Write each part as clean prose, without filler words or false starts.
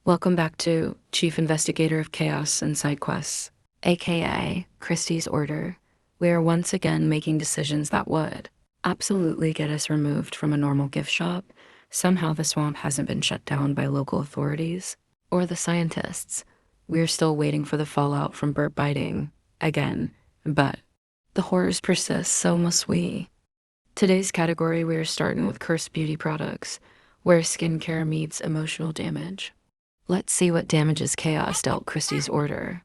Welcome back to Chief Investigator of Chaos and Side Quests, aka Christie's Order. We are once again making decisions that would absolutely get us removed from a normal gift shop. Somehow the swamp hasn't been shut down by local authorities or the scientists. We're still waiting for the fallout from bird biting again, but the horrors persist, so must we. Today's category, we are starting with cursed beauty products, where skincare meets emotional damage. Let's see what damages chaos dealt Christie's Order.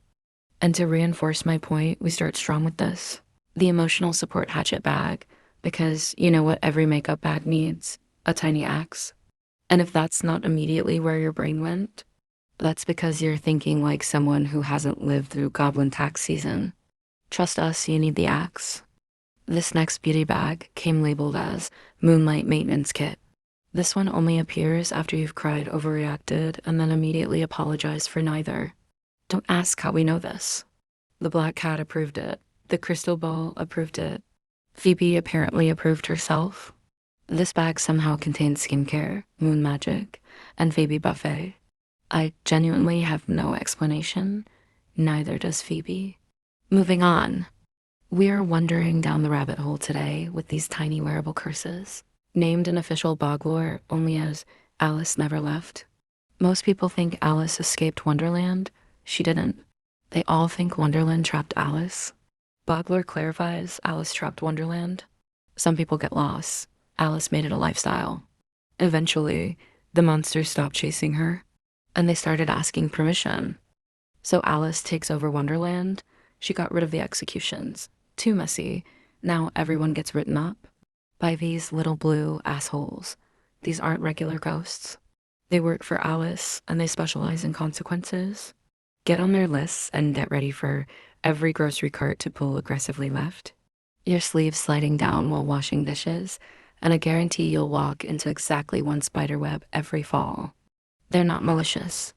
And to reinforce my point, we start strong with this. The emotional support hatchet bag, because you know what every makeup bag needs? A tiny axe. And if that's not immediately where your brain went, that's because you're thinking like someone who hasn't lived through goblin tax season. Trust us, you need the axe. This next beauty bag came labeled as Moonlight Maintenance Kit. This one only appears after you've cried, overreacted, and then immediately apologized for neither. Don't ask how we know this. The black cat approved it. The crystal ball approved it. Phoebe apparently approved herself. This bag somehow contains skincare, moon magic, and Phoebe buffet. I genuinely have no explanation. Neither does Phoebe. Moving on. We are wandering down the rabbit hole today with these tiny wearable curses. Named in official bog lore only as Alice Never Left. Most people think Alice escaped Wonderland. She didn't. They all think Wonderland trapped Alice. Bog lore clarifies Alice trapped Wonderland. Some people get lost. Alice made it a lifestyle. Eventually, the monsters stopped chasing her, and they started asking permission. So Alice takes over Wonderland. She got rid of the executions. Too messy. Now everyone gets written up by these little blue assholes. These aren't regular ghosts. They work for Alice, and they specialize in consequences. Get on their lists and get ready for every grocery cart to pull aggressively left, your sleeves sliding down while washing dishes, and I guarantee you'll walk into exactly one spider web every fall. They're not malicious.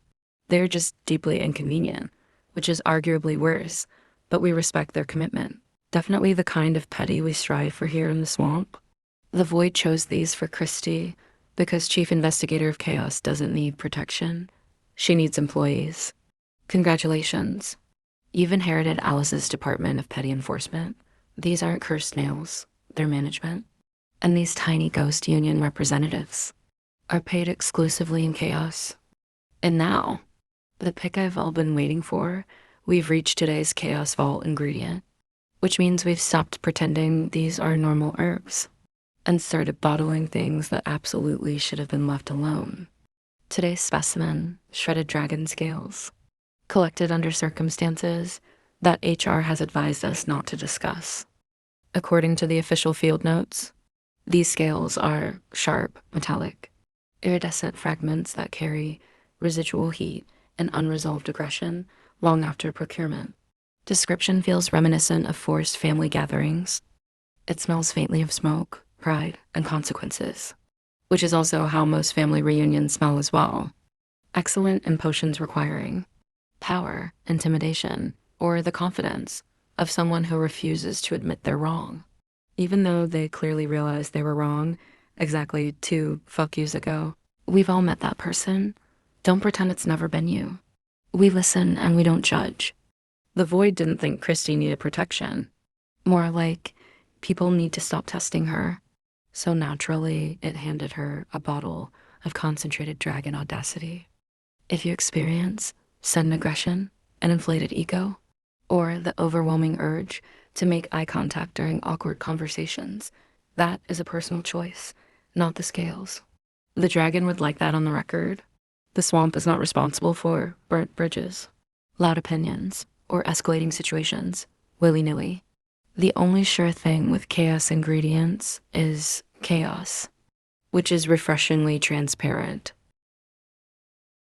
They're just deeply inconvenient, which is arguably worse, but we respect their commitment. Definitely the kind of petty we strive for here in the swamp. The Void chose these for Cristy because Chief Investigator of Chaos doesn't need protection. She needs employees. Congratulations. You've inherited Alice's Department of Petty Enforcement. These aren't cursed nails, they're management. And these tiny ghost union representatives are paid exclusively in chaos. And now, the pick I've all been waiting for, we've reached today's Chaos Vault ingredient, which means we've stopped pretending these are normal herbs and started bottling things that absolutely should have been left alone. Today's specimen, shredded dragon scales, collected under circumstances that HR has advised us not to discuss. According to the official field notes, these scales are sharp, metallic, iridescent fragments that carry residual heat and unresolved aggression long after procurement. Description feels reminiscent of forced family gatherings. It smells faintly of smoke, pride, and consequences, which is also how most family reunions smell as well. Excellent in potions requiring power, intimidation, or the confidence of someone who refuses to admit they're wrong, even though they clearly realized they were wrong exactly 2 fuck yous ago. We've all met that person. Don't pretend it's never been you. We listen and we don't judge. The Void didn't think Cristy needed protection. More like, people need to stop testing her. So naturally, it handed her a bottle of concentrated dragon audacity. If you experience sudden aggression, an inflated ego, or the overwhelming urge to make eye contact during awkward conversations, that is a personal choice, not the scales. The dragon would like that on the record. The swamp is not responsible for burnt bridges, loud opinions, or escalating situations, willy-nilly. The only sure thing with chaos ingredients is chaos, which is refreshingly transparent.